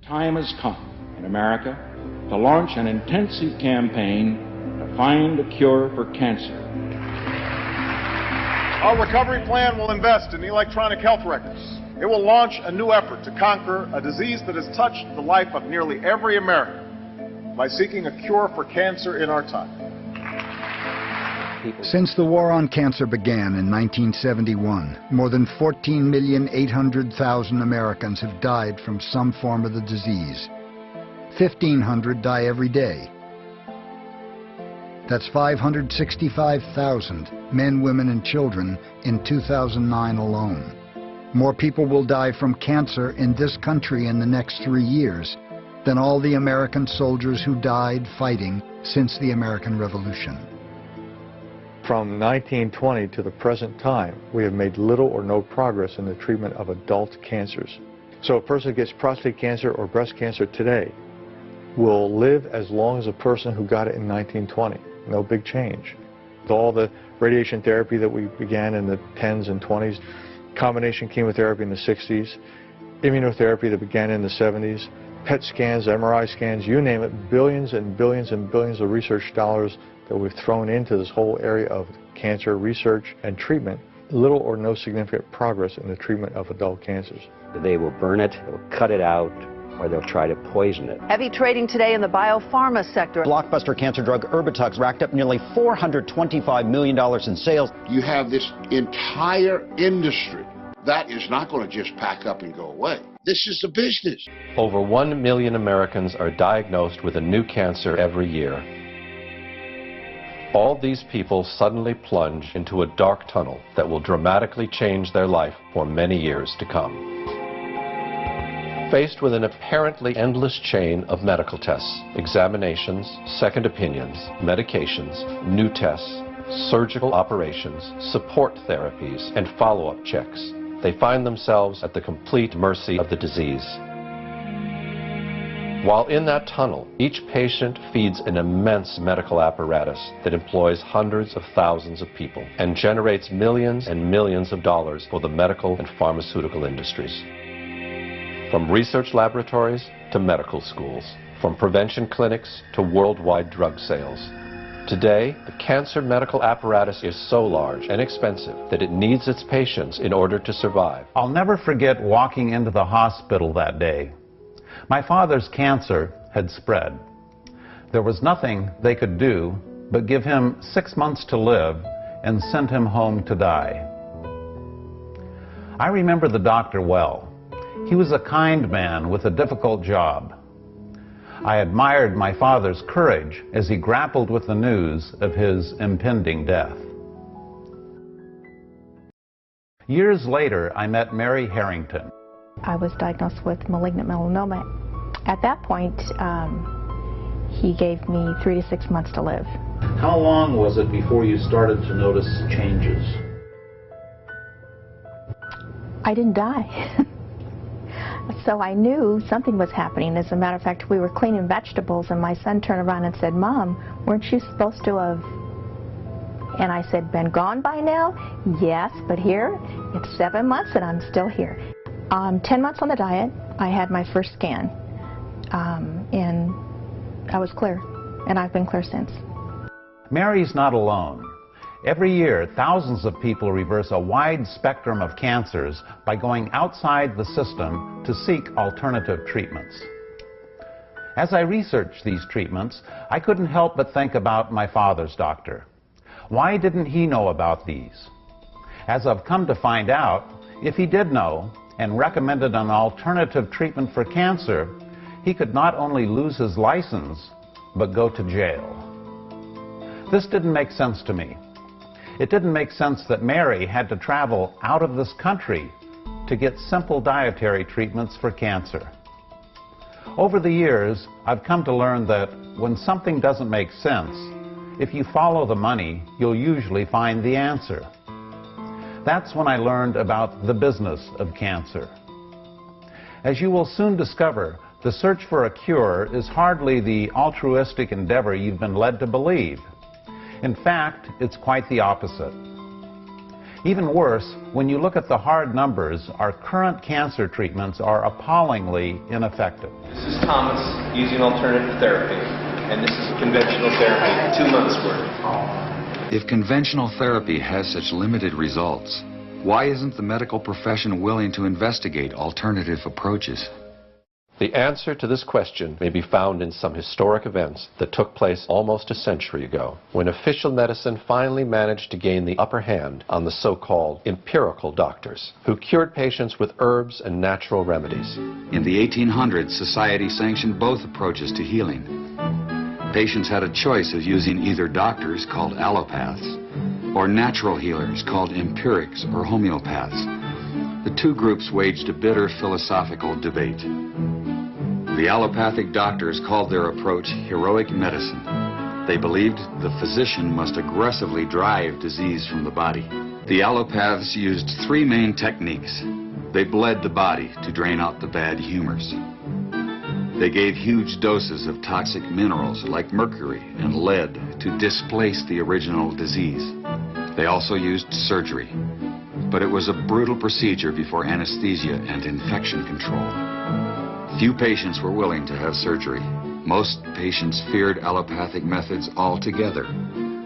Time has come in America to launch an intensive campaign to find a cure for cancer. Our recovery plan will invest in electronic health records. It will launch a new effort to conquer a disease that has touched the life of nearly every American by seeking a cure for cancer in our time. Since the war on cancer began in 1971, more than 14,800,000 Americans have died from some form of the disease. 1,500 die every day. That's 565,000 men, women, and children in 2009 alone. More people will die from cancer in this country in the next 3 years than all the American soldiers who died fighting since the American Revolution. From 1920 to the present time, we have made little or no progress in the treatment of adult cancers. So a person who gets prostate cancer or breast cancer today will live as long as a person who got it in 1920. No big change. With all the radiation therapy that we began in the 10s and 20s, combination chemotherapy in the 60s, immunotherapy that began in the 70s, PET scans, MRI scans, you name it, billions and billions and billions of research dollars that we've thrown into this whole area of cancer research and treatment, little or no significant progress in the treatment of adult cancers. They will burn it, they'll cut it out, or they'll try to poison it. Heavy trading today in the biopharma sector. Blockbuster cancer drug Erbitux racked up nearly $425 million in sales. You have this entire industry that is not going to just pack up and go away. This is the business. Over 1 million Americans are diagnosed with a new cancer every year. All these people suddenly plunge into a dark tunnel that will dramatically change their life for many years to come. Faced with an apparently endless chain of medical tests, examinations, second opinions, medications, new tests, surgical operations, support therapies, and follow-up checks, they find themselves at the complete mercy of the disease. While in that tunnel, each patient feeds an immense medical apparatus that employs hundreds of thousands of people and generates millions and millions of dollars for the medical and pharmaceutical industries. From research laboratories to medical schools, from prevention clinics to worldwide drug sales. Today, the cancer medical apparatus is so large and expensive that it needs its patients in order to survive. I'll never forget walking into the hospital that day. My father's cancer had spread. There was nothing they could do but give him 6 months to live and send him home to die. I remember the doctor well. He was a kind man with a difficult job. I admired my father's courage as he grappled with the news of his impending death. Years later, I met Mary Harrington. I was diagnosed with malignant melanoma. At that point, he gave me 3 to 6 months to live. How long was it before you started to notice changes? I didn't die. So I knew something was happening. As a matter of fact, we were cleaning vegetables and my son turned around and said, "Mom, weren't you supposed to have..." And I said, "Been gone by now?" "Yes, but here, it's 7 months and I'm still here." 10 months on the diet, I had my first scan, and I was clear, and I've been clear since. Mary's not alone. Every year, thousands of people reverse a wide spectrum of cancers by going outside the system to seek alternative treatments. As I researched these treatments, I couldn't help but think about my father's doctor. Why didn't he know about these? As I've come to find out, if he did know and recommended an alternative treatment for cancer, he could not only lose his license, but go to jail. This didn't make sense to me. It didn't make sense that Mary had to travel out of this country to get simple dietary treatments for cancer. Over the years, I've come to learn that when something doesn't make sense, if you follow the money, you'll usually find the answer. That's when I learned about the business of cancer. As you will soon discover, the search for a cure is hardly the altruistic endeavor you've been led to believe. In fact, it's quite the opposite. Even worse, when you look at the hard numbers, our current cancer treatments are appallingly ineffective. This is Thomas using alternative therapy, and this is conventional therapy, 2 months' worth. If conventional therapy has such limited results, why isn't the medical profession willing to investigate alternative approaches? The answer to this question may be found in some historic events that took place almost a century ago, when official medicine finally managed to gain the upper hand on the so-called empirical doctors, who cured patients with herbs and natural remedies. In the 1800s, society sanctioned both approaches to healing. Patients had a choice of using either doctors, called allopaths, or natural healers, called empirics or homeopaths. The two groups waged a bitter philosophical debate. The allopathic doctors called their approach heroic medicine. They believed the physician must aggressively drive disease from the body. The allopaths used three main techniques. They bled the body to drain out the bad humors. They gave huge doses of toxic minerals like mercury and lead to displace the original disease. They also used surgery, but it was a brutal procedure before anesthesia and infection control. Few patients were willing to have surgery. Most patients feared allopathic methods altogether.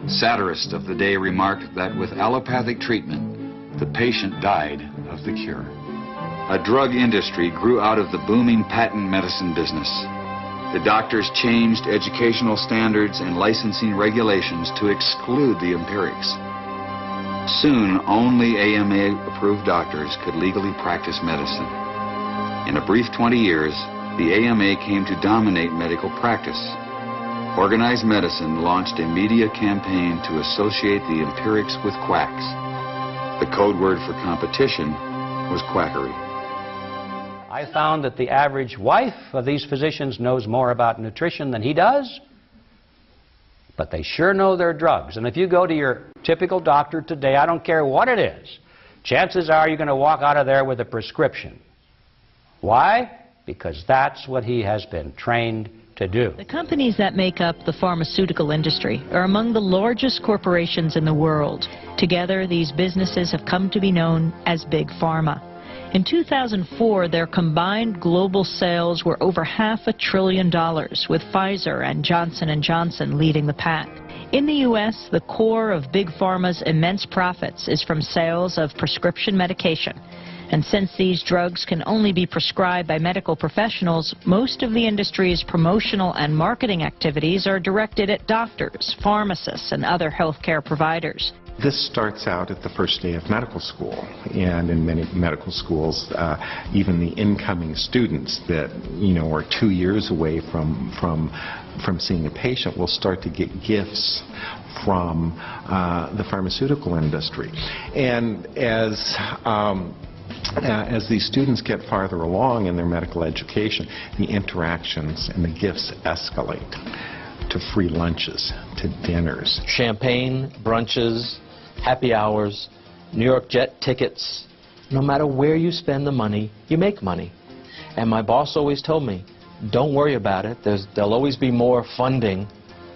Satirists of the day remarked that with allopathic treatment, the patient died of the cure. A drug industry grew out of the booming patent medicine business. The doctors changed educational standards and licensing regulations to exclude the empirics. Soon, only AMA-approved doctors could legally practice medicine. In a brief 20 years, the AMA came to dominate medical practice. Organized Medicine launched a media campaign to associate the empirics with quacks. The code word for competition was quackery. I found that the average wife of these physicians knows more about nutrition than he does, but they sure know their drugs. And if you go to your typical doctor today, I don't care what it is, chances are you're going to walk out of there with a prescription. Why? Because that's what he has been trained to do. The companies that make up the pharmaceutical industry are among the largest corporations in the world. Together, these businesses have come to be known as Big Pharma. In 2004, their combined global sales were over $500 billion, with Pfizer and Johnson & Johnson leading the pack. In the U.S., the core of Big Pharma's immense profits is from sales of prescription medication. And since these drugs can only be prescribed by medical professionals, most of the industry's promotional and marketing activities are directed at doctors, pharmacists, and other healthcare providers. This starts out at the first day of medical school, and in many medical schools, even the incoming students that are 2 years away from seeing a patient will start to get gifts from the pharmaceutical industry. And as these students get farther along in their medical education, the interactions and the gifts escalate to free lunches, to dinners. Champagne, brunches, happy hours, New York jet tickets. No matter where you spend the money, you make money. And my boss always told me, don't worry about it. There'll always be more funding.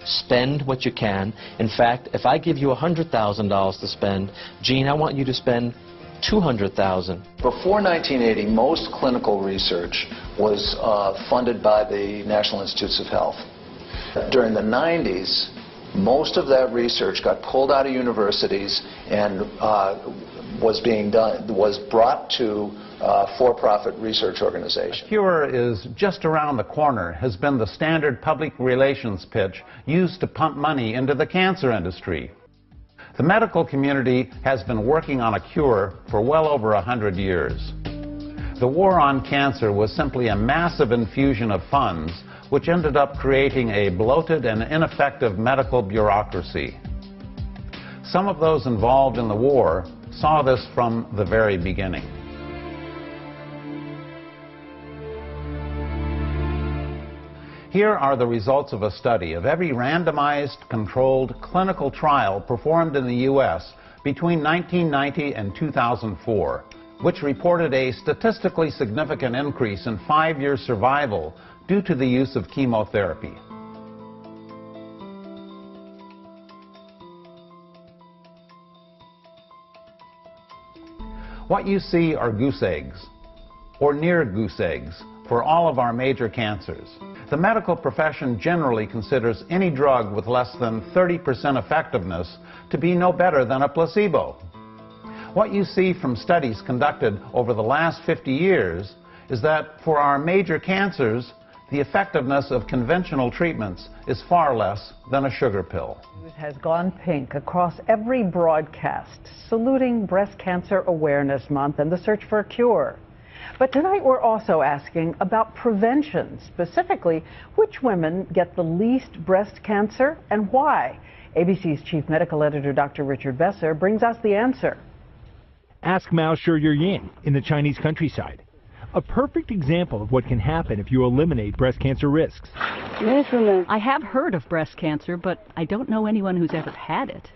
Spend what you can. In fact, if I give you $100,000 to spend, Gene, I want you to spend $200,000. Before 1980, most clinical research was funded by the National Institutes of Health. During the 90s, most of that research got pulled out of universities and was brought to for-profit research organizations. A cure is just around the corner has been the standard public relations pitch used to pump money into the cancer industry. The medical community has been working on a cure for well over 100 years. The war on cancer was simply a massive infusion of funds which ended up creating a bloated and ineffective medical bureaucracy. Some of those involved in the war saw this from the very beginning. Here are the results of a study of every randomized, controlled clinical trial performed in the U.S. between 1990 and 2004, which reported a statistically significant increase in 5-year survival due to the use of chemotherapy. What you see are goose eggs, or near goose eggs, for all of our major cancers. The medical profession generally considers any drug with less than 30% effectiveness to be no better than a placebo. What you see from studies conducted over the last 50 years is that for our major cancers, the effectiveness of conventional treatments is far less than a sugar pill. It has gone pink across every broadcast, saluting Breast Cancer Awareness Month and the search for a cure. But tonight we're also asking about prevention, specifically which women get the least breast cancer and why. ABC's chief medical editor, Dr. Richard Besser, brings us the answer. Ask Mao Shi-Yin in the Chinese countryside. A perfect example of what can happen if you eliminate breast cancer risks. I have heard of breast cancer, but I don't know anyone who's ever had it.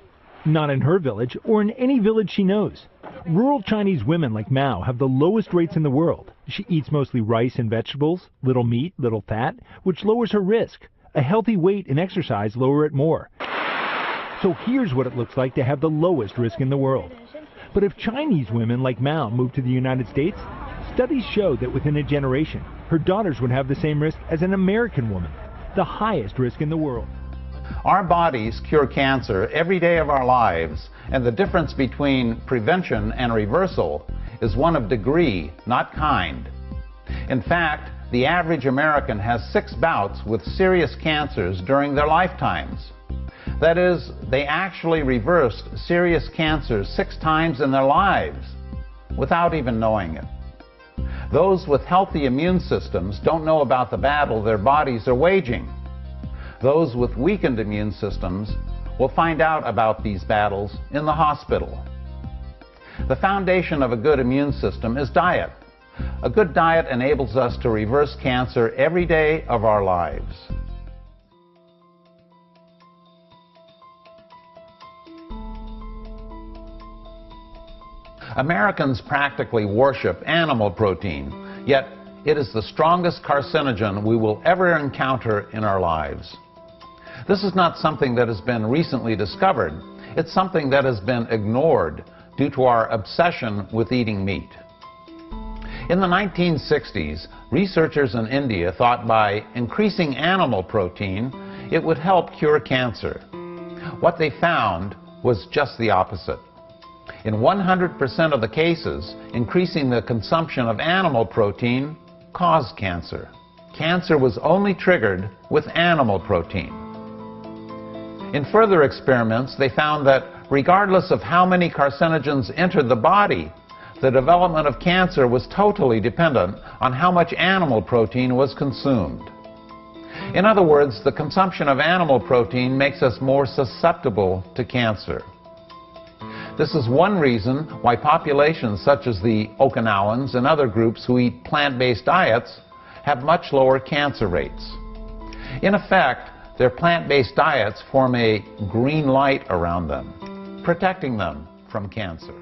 Not in her village or in any village she knows. Rural Chinese women like Mao have the lowest rates in the world. She eats mostly rice and vegetables, little meat, little fat, which lowers her risk. A healthy weight and exercise lower it more. So here's what it looks like to have the lowest risk in the world. But if Chinese women like Mao move to the United States, studies show that within a generation, her daughters would have the same risk as an American woman, the highest risk in the world. Our bodies cure cancer every day of our lives, and the difference between prevention and reversal is one of degree, not kind. In fact, the average American has 6 bouts with serious cancers during their lifetimes. That is, they actually reversed serious cancers 6 times in their lives without even knowing it. Those with healthy immune systems don't know about the battle their bodies are waging. Those with weakened immune systems will find out about these battles in the hospital. The foundation of a good immune system is diet. A good diet enables us to reverse cancer every day of our lives. Americans practically worship animal protein, yet it is the strongest carcinogen we will ever encounter in our lives. This is not something that has been recently discovered. It's something that has been ignored due to our obsession with eating meat. In the 1960s, researchers in India thought by increasing animal protein, it would help cure cancer. What they found was just the opposite. In 100% of the cases, increasing the consumption of animal protein caused cancer. Cancer was only triggered with animal protein. In further experiments, they found that regardless of how many carcinogens entered the body, the development of cancer was totally dependent on how much animal protein was consumed. In other words, the consumption of animal protein makes us more susceptible to cancer. This is one reason why populations such as the Okinawans and other groups who eat plant-based diets have much lower cancer rates. In effect, their plant-based diets form a green light around them, protecting them from cancer.